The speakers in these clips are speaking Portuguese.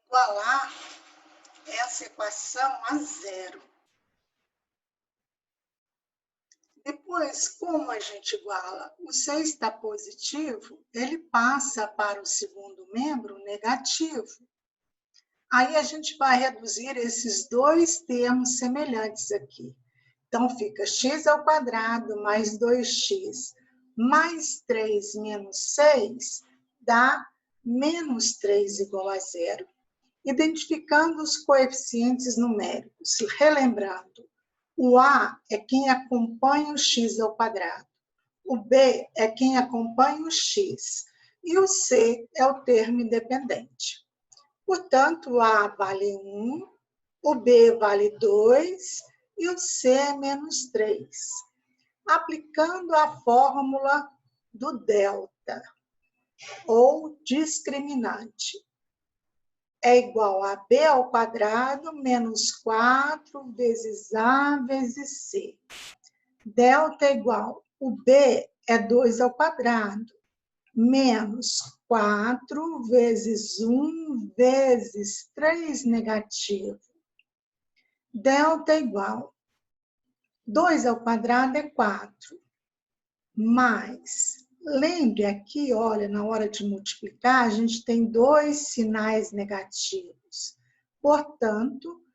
Igualar essa equação a zero. Depois, como a gente iguala? O 6 está positivo, ele passa para o segundo membro negativo. Aí a gente vai reduzir esses dois termos semelhantes aqui. Então, fica x² mais 2x mais 3 menos 6 dá menos 3 igual a zero. Identificando os coeficientes numéricos, relembrando, o A é quem acompanha o x², o B é quem acompanha o x, e o C é o termo independente. Portanto, o A vale 1, o B vale 2 e o C é menos 3. Aplicando a fórmula do delta, ou discriminante, é igual a B² menos 4 vezes A vezes C. Delta é igual, o B é 2² menos 4 vezes 1 vezes 3 negativo. Delta é igual, 2² é 4, mais, lembre aqui, olha, na hora de multiplicar, a gente tem dois sinais negativos. Portanto,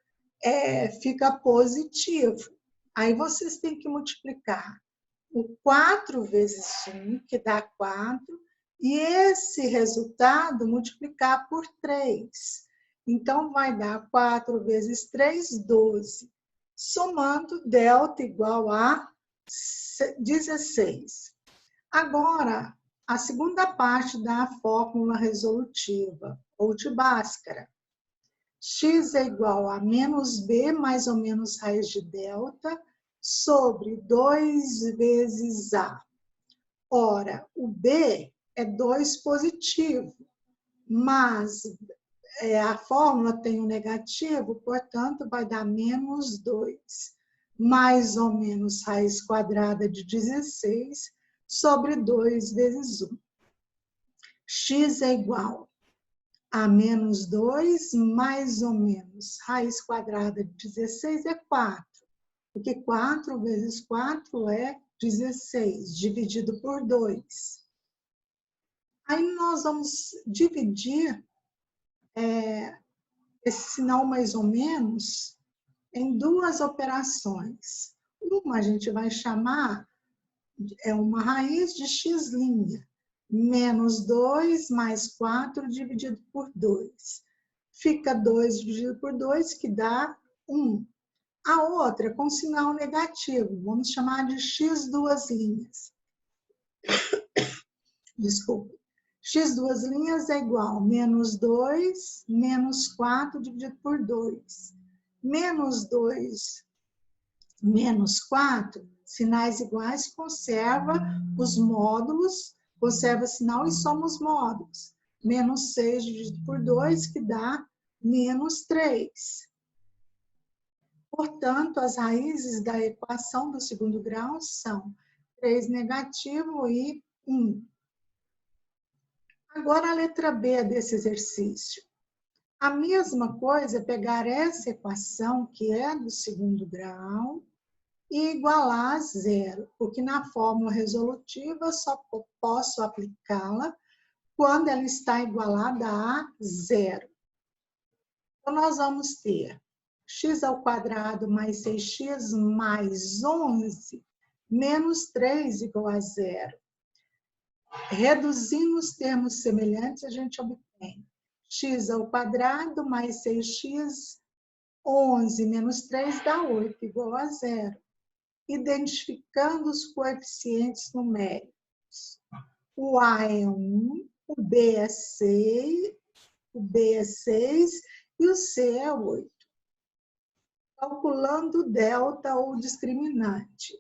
fica positivo. Aí vocês têm que multiplicar o 4 vezes 1, que dá 4, e esse resultado multiplicar por 3. Então, vai dar 4 vezes 3, 12. Somando, delta igual a 16. Agora, a segunda parte da fórmula resolutiva, ou de Bhaskara. X é igual a menos B mais ou menos raiz de delta sobre 2 vezes A. Ora, o B é 2 positivo, mas a fórmula tem um negativo, portanto, vai dar menos 2, mais ou menos raiz quadrada de 16 sobre 2 vezes 1. X é igual a menos 2, mais ou menos raiz quadrada de 16 é 4, porque 4 vezes 4 é 16, dividido por 2. Aí nós vamos dividir esse sinal mais ou menos em duas operações. Uma a gente vai chamar uma raiz de x', menos 2 mais 4 dividido por 2. Fica 2 dividido por 2, que dá 1. A outra com sinal negativo, vamos chamar de x duas linhas. Desculpe. X duas linhas é igual a menos 2, menos 4 dividido por 2. Menos 2, menos 4, sinais iguais, conserva os módulos, conserva sinal e soma os módulos. Menos 6 dividido por 2, que dá menos 3. Portanto, as raízes da equação do segundo grau são 3 negativo e 1. Agora, a letra B desse exercício. A mesma coisa é pegar essa equação, que é do segundo grau, e igualar a zero, porque na fórmula resolutiva só posso aplicá-la quando ela está igualada a zero. Então, nós vamos ter x² mais 6x mais 11 menos 3 igual a zero. Reduzindo os termos semelhantes, a gente obtém x² mais 6x, 11 menos 3 dá 8, igual a zero. Identificando os coeficientes numéricos. O A é 1, o B é 6, e o C é 8. Calculando o delta ou discriminante.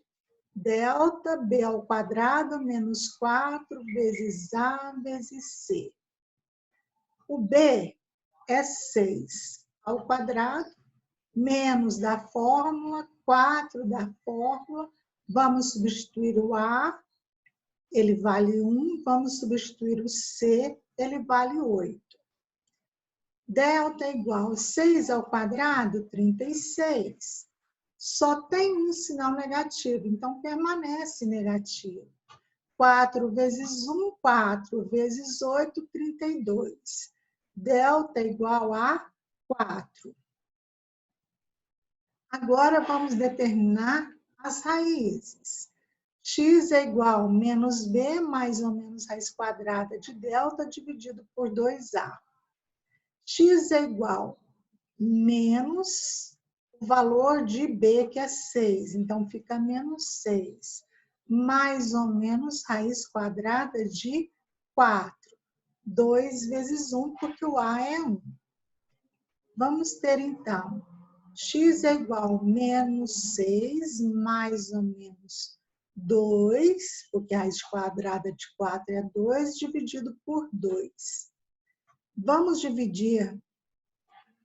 Delta B² menos 4 vezes A vezes C. O B é 6 ao quadrado, menos da fórmula, 4 da fórmula, Vamos substituir o A, ele vale 1. Vamos substituir o C, ele vale 8. Delta é igual a 6 ao quadrado, 36. Só tem um sinal negativo, então permanece negativo. 4 vezes 1, 4 vezes 8, 32. Delta é igual a 4. Agora vamos determinar as raízes. X é igual a menos b mais ou menos raiz quadrada de delta dividido por 2a. X é igual a menos o valor de b, que é 6. Então, fica menos 6. Mais ou menos raiz quadrada de 4. 2 vezes 1, porque o a é 1. Vamos ter, então, x é igual a menos 6, mais ou menos 2, porque a raiz quadrada de 4 é 2, dividido por 2. Vamos dividir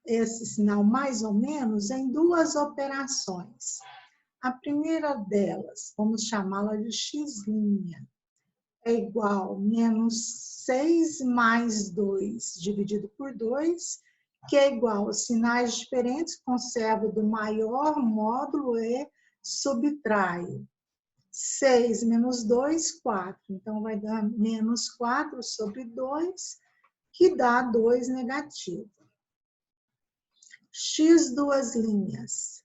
esse sinal mais ou menos em duas operações. A primeira delas, vamos chamá-la de x', é igual a menos 6 mais 2 dividido por 2, que é igual a sinais diferentes, conservo do maior módulo e subtraio. 6 menos 2, 4. Então, vai dar menos 4 sobre 2, que dá 2 negativo. X duas linhas.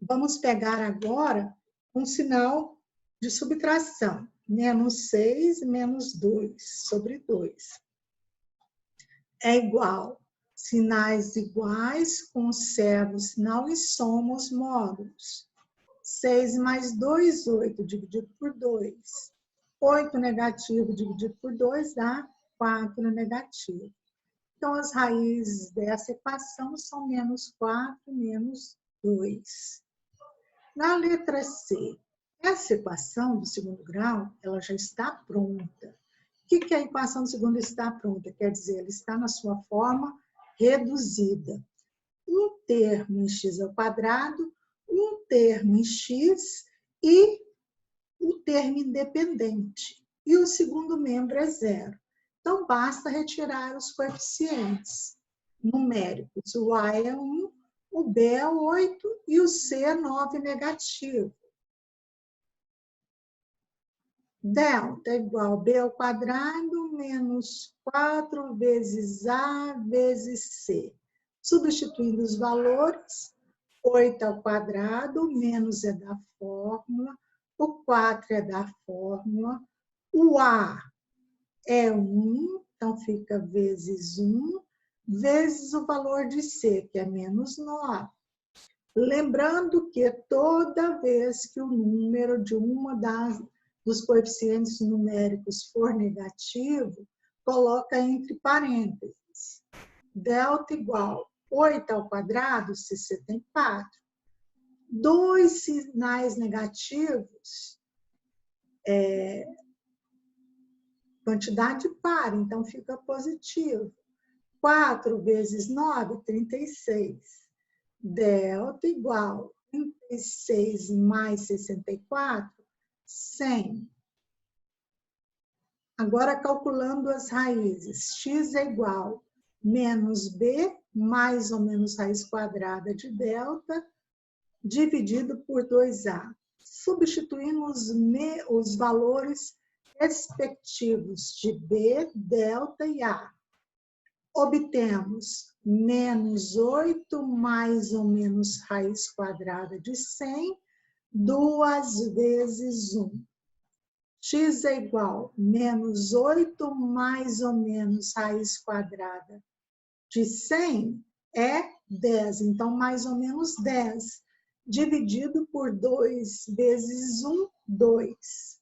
Vamos pegar agora um sinal de subtração. Menos 6 menos 2 sobre 2. É igual. Sinais iguais, conservo o sinal e somo os módulos. 6 mais 2, 8, dividido por 2. 8 negativo dividido por 2 dá 4 negativo. Então, as raízes dessa equação são menos 4, menos 2. Na letra C, essa equação do segundo grau, ela já está pronta. O que a equação do segundo está pronta? Quer dizer, ela está na sua forma reduzida. Um termo em x ao quadrado, um termo em x e o termo independente. E o segundo membro é zero. Então, basta retirar os coeficientes numéricos. O A é 1, o B é 8 e o C é 9 negativo. Delta é igual a B ao quadrado menos 4 vezes A vezes C. Substituindo os valores, 8 ao quadrado, menos é da fórmula, o 4 é da fórmula, o A é 1, então fica vezes 1, vezes o valor de C, que é menos 9. Lembrando que toda vez que o número de dos coeficientes numéricos for negativo, coloca entre parênteses. Delta igual 8 ao quadrado, 64. Dois sinais negativos, quantidade par, então fica positivo. 4 vezes 9, 36. Delta igual 36 mais 64, 100. Agora, calculando as raízes, x é igual a menos b, mais ou menos raiz quadrada de delta, dividido por 2a. Substituímos os valores respectivos de b, delta e a. Obtemos menos 8 mais ou menos raiz quadrada de 100, 2 vezes 1. X é igual a menos 8 mais ou menos raiz quadrada de 100 é 10. Então, mais ou menos 10. Dividido por 2 vezes 1, 2.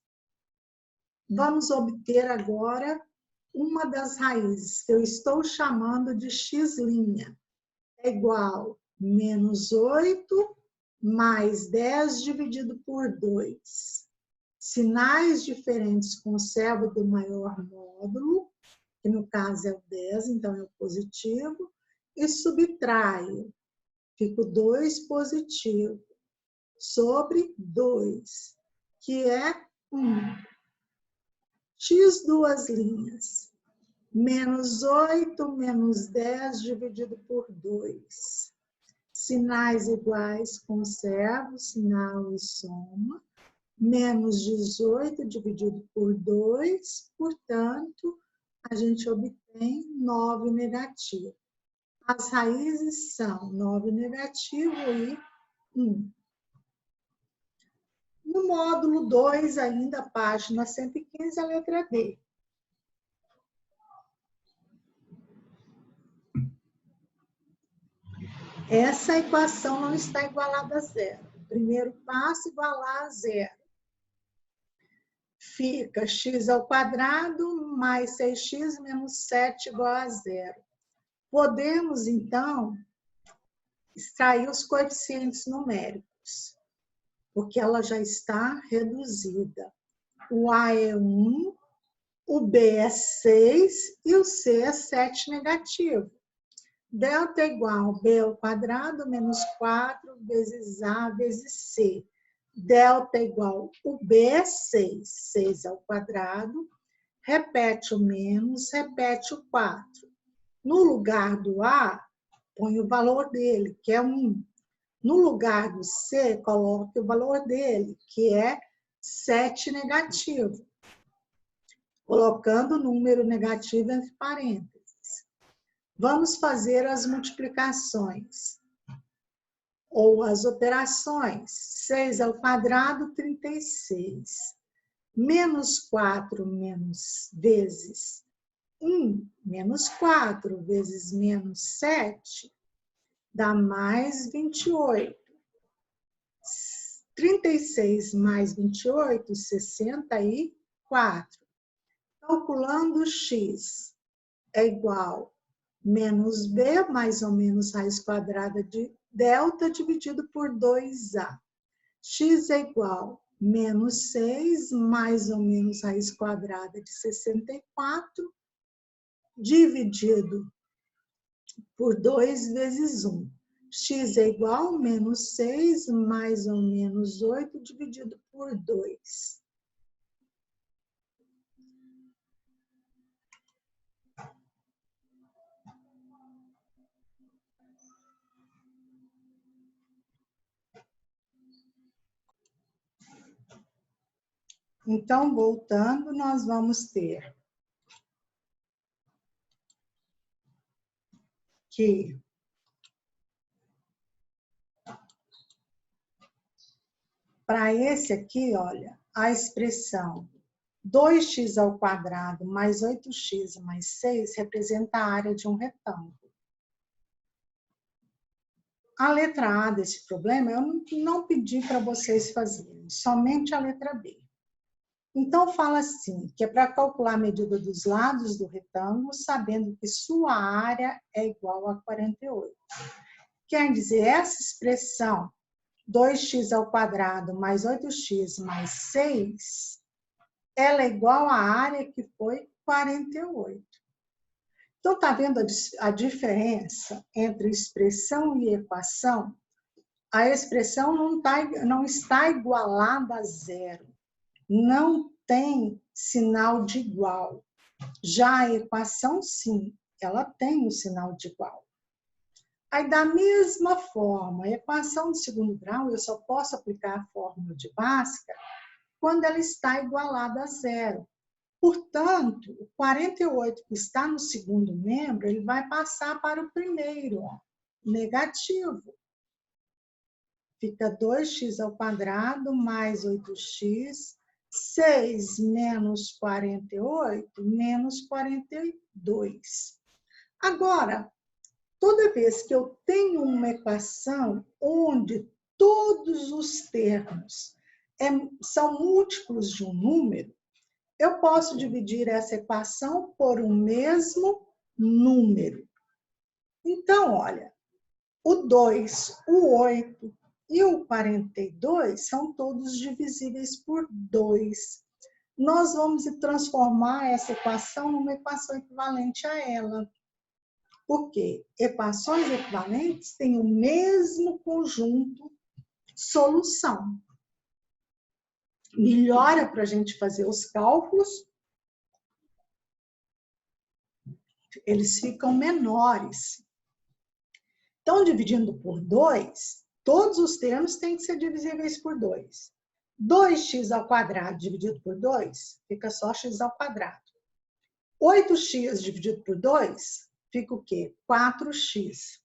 Vamos obter agora uma das raízes, que eu estou chamando de x', é igual a menos 8 mais 10 dividido por 2. Sinais diferentes conservo do maior módulo, que no caso é o 10, então é o positivo, e subtraio. Fico 2 positivo. sobre 2, que é 1. X duas linhas. Menos 8 menos 10 dividido por 2. Sinais iguais, conservo, sinal e soma. Menos 18 dividido por 2, portanto, a gente obtém 9 negativo. As raízes são 9 negativo e 1. No módulo 2, ainda, página 115, a letra D. Essa equação não está igualada a zero. O primeiro passo, igualar a zero. Fica x ao quadrado mais 6x menos 7 igual a zero. Podemos, então, extrair os coeficientes numéricos, porque ela já está reduzida. O A é 1, o B é 6 e o C é 7 negativo. Delta é igual a B ao quadrado menos 4 vezes A vezes C. Delta é igual, o B é 6, 6 ao quadrado, repete o menos, repete o 4. No lugar do A, põe o valor dele, que é 1. No lugar do C, coloque o valor dele, que é 7 negativo, colocando o número negativo entre parênteses. Vamos fazer as multiplicações, ou as operações. 6 ao quadrado, 36. Menos 4 menos vezes 1, menos 4 vezes menos 7, dá mais 28. 36 mais 28, 64. Calculando x é igual a menos b, mais ou menos raiz quadrada de delta, dividido por 2a. X é igual a menos 6, mais ou menos raiz quadrada de 64, dividido por 2 vezes 1. X é igual a menos 6, mais ou menos 8, dividido por 2. Então, voltando, nós vamos ter que para esse aqui, olha, a expressão 2x ao quadrado mais 8x mais 6 representa a área de um retângulo. A letra A desse problema eu não pedi para vocês fazerem, somente a letra B. Então, fala assim, que é para calcular a medida dos lados do retângulo, sabendo que sua área é igual a 48. Quer dizer, essa expressão 2x ao quadrado mais 8x mais 6, ela é igual à área que foi 48. Então, está vendo a diferença entre expressão e equação? A expressão não está igualada a zero. Não tem sinal de igual. Já a equação, sim, ela tem o sinal de igual. Aí, da mesma forma, a equação de segundo grau, eu só posso aplicar a fórmula de Bhaskara quando ela está igualada a zero. Portanto, o 48 que está no segundo membro, ele vai passar para o primeiro, ó, negativo. Fica 2x ao quadrado mais 8x, 6 menos 48, menos 42. Agora, toda vez que eu tenho uma equação onde todos os termos são múltiplos de um número, eu posso dividir essa equação por um mesmo número. Então, olha, o 2, o 8 e o 42 são todos divisíveis por 2. Nós vamos transformar essa equação numa equação equivalente a ela. Por quê? Equações equivalentes têm o mesmo conjunto solução. Melhora para a gente fazer os cálculos, eles ficam menores. Então, dividindo por 2, todos os termos têm que ser divisíveis por 2. 2x² dividido por 2, fica só x². 8x dividido por 2, fica o quê? 4x.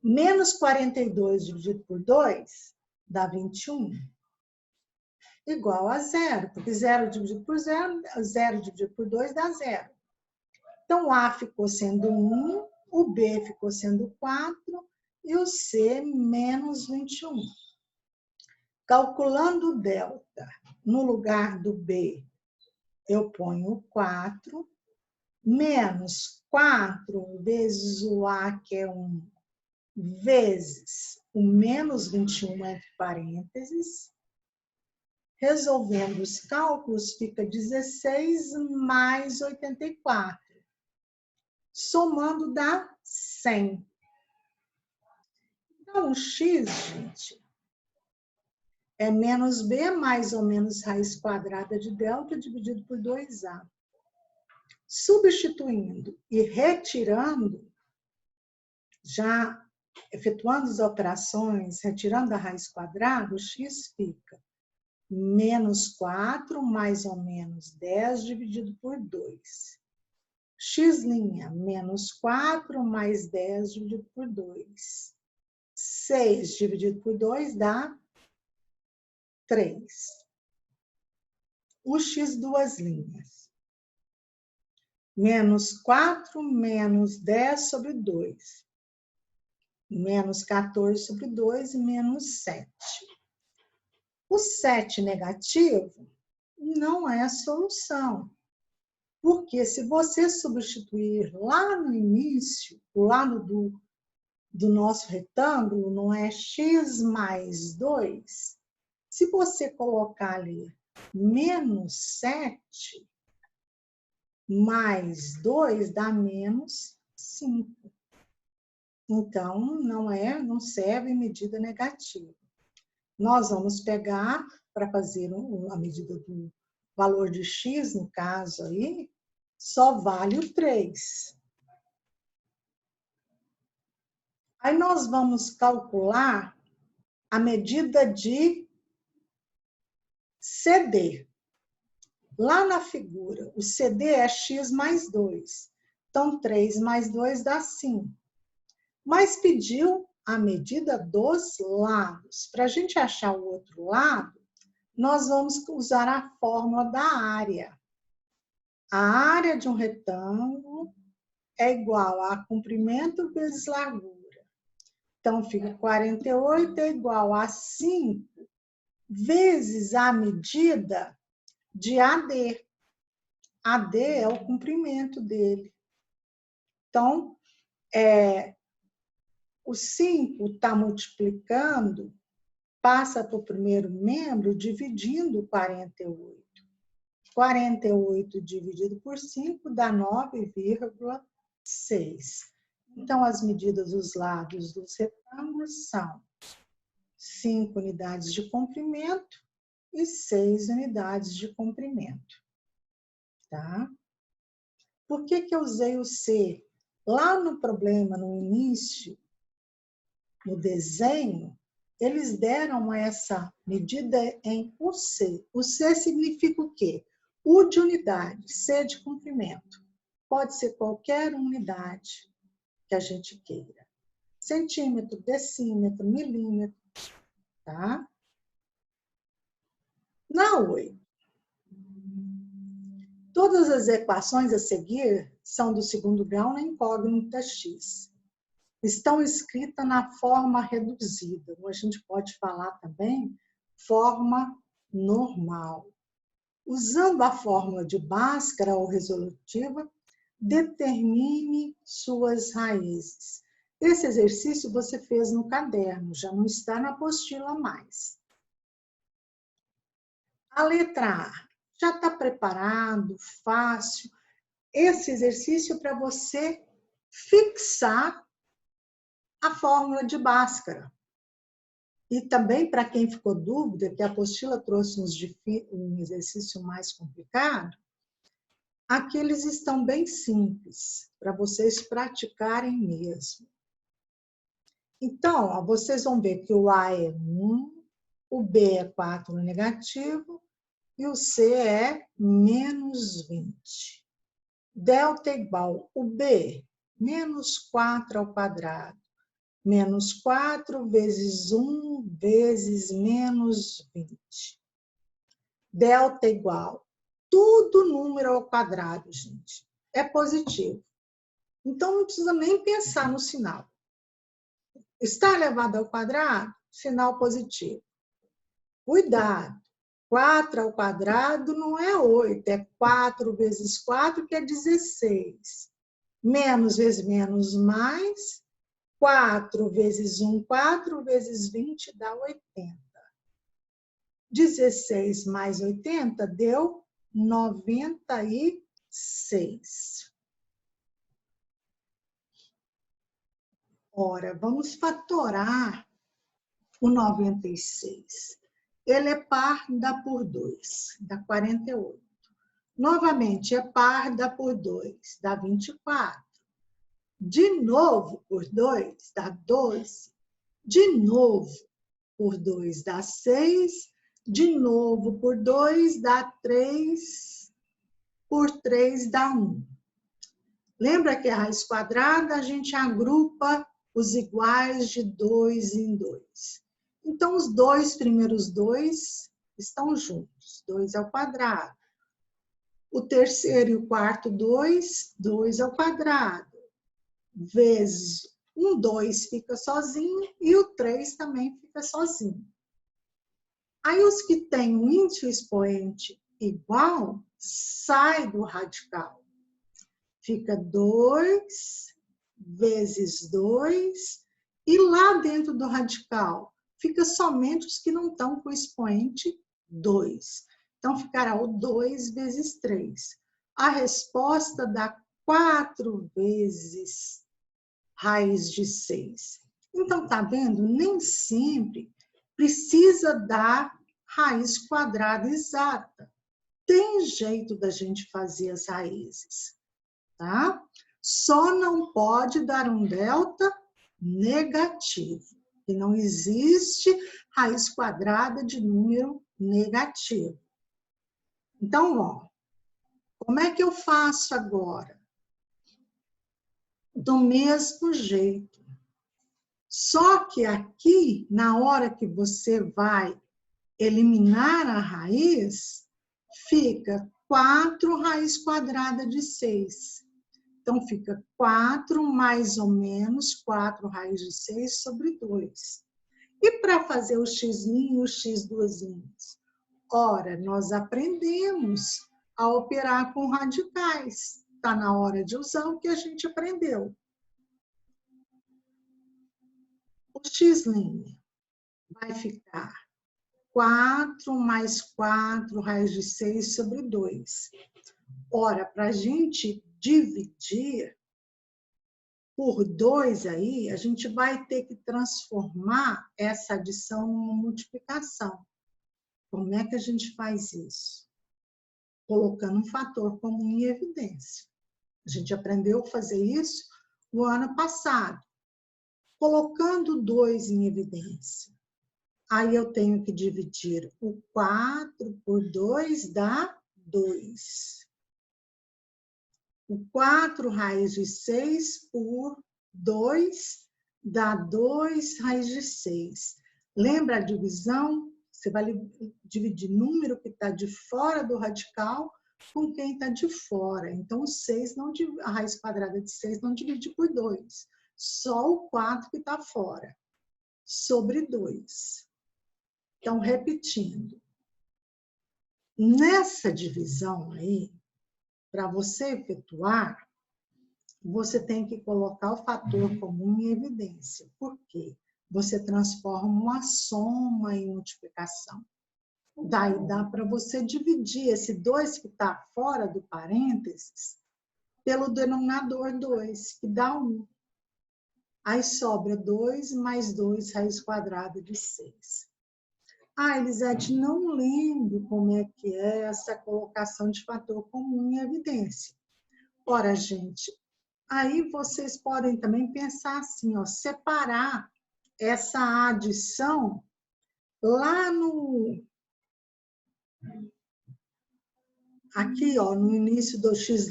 Menos 42 dividido por 2, dá 21. Igual a 0, porque 0 dividido por 0, 0 dividido por 2 dá 0. Então, o A ficou sendo 1, o B ficou sendo 4 e o C menos 21. Calculando o delta, no lugar do B, eu ponho 4, menos 4 vezes o A, que é 1, vezes o menos 21 entre parênteses. Resolvendo os cálculos, fica 16 mais 84. Somando dá 100. Então, o x, gente, é menos b mais ou menos raiz quadrada de delta dividido por 2a. Substituindo e retirando, já efetuando as operações, retirando a raiz quadrada, o x fica menos 4 mais ou menos 10 dividido por 2. X' menos 4 mais 10 dividido por 2. 6 dividido por 2 dá 3. O x duas linhas. Menos 4 menos 10 sobre 2. Menos 14 sobre 2 e menos 7. O 7 negativo não é a solução. Porque se você substituir lá no início, o lado do nosso retângulo, não é x mais 2, se você colocar ali menos 7, mais 2 dá menos 5. Então, não serve medida negativa. Nós vamos pegar, para fazer a medida do valor de x, no caso aí, só vale o 3. Aí nós vamos calcular a medida de CD. Lá na figura, o CD é x mais 2. Então, 3 mais 2 dá 5. Mas pediu a medida dos lados. Para a gente achar o outro lado, nós vamos usar a fórmula da área. A área de um retângulo é igual a comprimento vezes largura. Então, fica 48 é igual a 5 vezes a medida de AD. AD é o comprimento dele. Então, o 5 está multiplicando, passa para o primeiro membro, dividindo 48. 48 dividido por 5 dá 9,6. Então, as medidas dos lados dos retângulos são 5 unidades de comprimento e 6 unidades de comprimento. Tá? Por que eu usei o C? Lá no problema, no início, no desenho, eles deram essa medida em UC. O C significa o quê? U de unidade, C de comprimento. Pode ser qualquer unidade que a gente queira. Centímetro, decímetro, milímetro, tá? Na 8. Todas as equações a seguir são do segundo grau na incógnita x. Estão escritas na forma reduzida, ou a gente pode falar também forma normal. Usando a fórmula de Bhaskara ou resolutiva, determine suas raízes. Esse exercício você fez no caderno, já não está na apostila mais. A letra A já está preparado, fácil. Esse exercício é para você fixar a fórmula de Bhaskara. E também, para quem ficou dúvida, que a apostila trouxe um exercício mais complicado, aqui eles estão bem simples, para vocês praticarem mesmo. Então, ó, vocês vão ver que o A é 1, o B é 4 no negativo e o C é menos 20. Delta é igual o B, menos 4 ao quadrado, menos 4 vezes 1 vezes menos 20. Delta é igual, tudo número ao quadrado, gente, é positivo. Então, não precisa nem pensar no sinal. Está elevado ao quadrado? Sinal positivo. Cuidado! 4 ao quadrado não é 8, é 4 vezes 4, que é 16. Menos vezes menos mais, 4 vezes 1, 4 vezes 20 dá 80. 16 mais 80 deu 96. Ora, vamos fatorar o 96. Ele é par, dá por 2, dá 48. Novamente, é par, dá por 2, dá 24. De novo, por 2, dá 12. De novo, por 2, dá 6. De novo, por 2, dá 3. Por 3, dá 1. Lembra que a raiz quadrada, a gente agrupa os iguais de 2 em 2. Então, os dois primeiros 2 estão juntos. 2 ao quadrado. O terceiro e o quarto 2, 2 ao quadrado. Vezes 2 fica sozinho e o 3 também fica sozinho. Aí, os que têm um índice expoente igual, sai do radical. Fica 2 vezes 2, e lá dentro do radical fica somente os que não estão com o expoente 2. Então, ficará o 2 vezes 3. A resposta dá 4 vezes raiz de 6. Então, tá vendo? Nem sempre precisa dar raiz quadrada exata. Tem jeito da gente fazer as raízes, tá? Só não pode dar um delta negativo. E não existe raiz quadrada de número negativo. Então, ó, como é que eu faço agora? Do mesmo jeito. Só que aqui, na hora que você vai eliminar a raiz, fica 4 raiz quadrada de 6. Então, fica 4 mais ou menos 4 raiz de 6 sobre 2. E para fazer o x' e o x2'? Ora, nós aprendemos a operar com radicais. Está na hora de usar o que a gente aprendeu. O x' vai ficar 4 mais 4 raiz de 6 sobre 2. Ora, para a gente dividir por 2 aí, a gente vai ter que transformar essa adição em uma multiplicação. Como é que a gente faz isso? Colocando um fator comum em evidência. A gente aprendeu a fazer isso no ano passado. Colocando 2 em evidência. Aí eu tenho que dividir o 4 por 2 dá 2. O 4 raiz de 6 por 2 dá 2 raiz de 6. Lembra a divisão? Você vai dividir número que está de fora do radical com quem está de fora. Então, a raiz quadrada de 6 não divide por 2. Só o 4 que está fora. Sobre 2. Então, repetindo. Nessa divisão aí, para você efetuar, você tem que colocar o fator comum em evidência. Por quê? Você transforma uma soma em multiplicação. Daí dá para você dividir esse 2 que está fora do parênteses pelo denominador 2, que dá 1. Aí sobra 2 mais 2 raiz quadrada de 6. Ah, Elisete, não lembro como é que é essa colocação de fator comum em evidência. Ora, gente, aí vocês podem também pensar assim, ó, separar essa adição lá aqui, ó, no início do x'.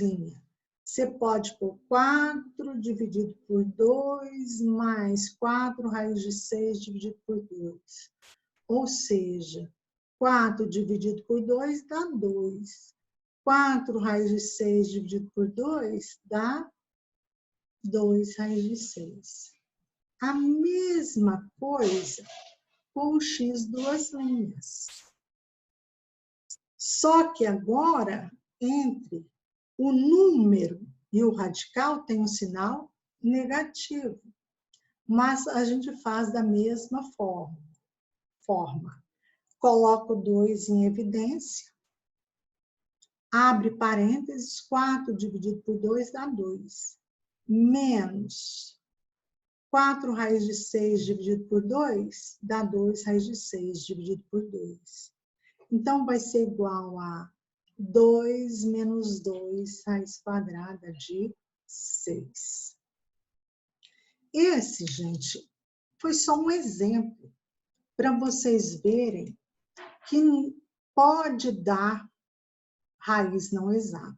Você pode pôr 4 dividido por 2 mais 4 raiz de 6 dividido por 2. Ou seja, 4 dividido por 2 dá 2. 4 raiz de 6 dividido por 2 dá 2 raiz de 6. A mesma coisa com o x duas linhas. Só que agora, entre o número e o radical, tem um sinal negativo. Mas a gente faz da mesma forma. Coloco 2 em evidência, abre parênteses, 4 dividido por 2 dá 2. Menos 4 raiz de 6 dividido por 2 dá 2 raiz de 6 dividido por 2. Então, vai ser igual a 2 menos 2 raiz quadrada de 6. Esse, gente, foi só um exemplo para vocês verem que pode dar raiz não exata.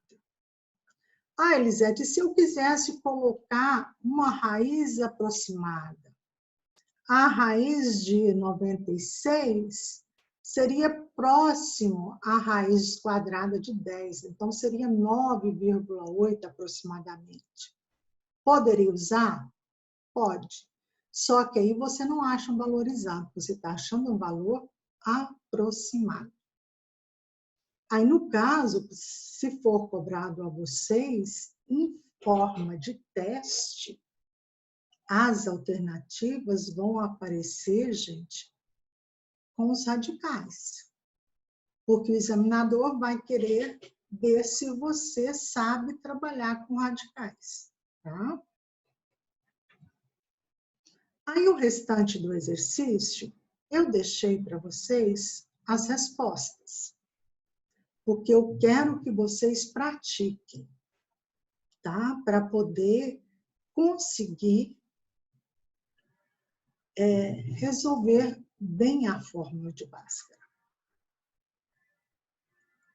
Ah, Elisete, se eu quisesse colocar uma raiz aproximada, a raiz de 96 seria próximo à raiz quadrada de 10, então seria 9,8 aproximadamente. Poderia usar? Pode. Só que aí você não acha um valor exato, você está achando um valor aproximado. Aí, no caso, se for cobrado a vocês, em forma de teste, as alternativas vão aparecer, gente, com os radicais. Porque o examinador vai querer ver se você sabe trabalhar com radicais, tá? Aí, o restante do exercício, eu deixei para vocês as respostas. Porque eu quero que vocês pratiquem, tá? Para poder conseguir resolver bem a fórmula de Bhaskara.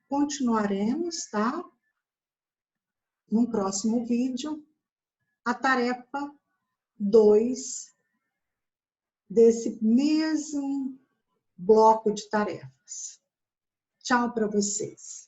Continuaremos, tá? No próximo vídeo, a tarefa 2 desse mesmo bloco de tarefas. Tchau para vocês.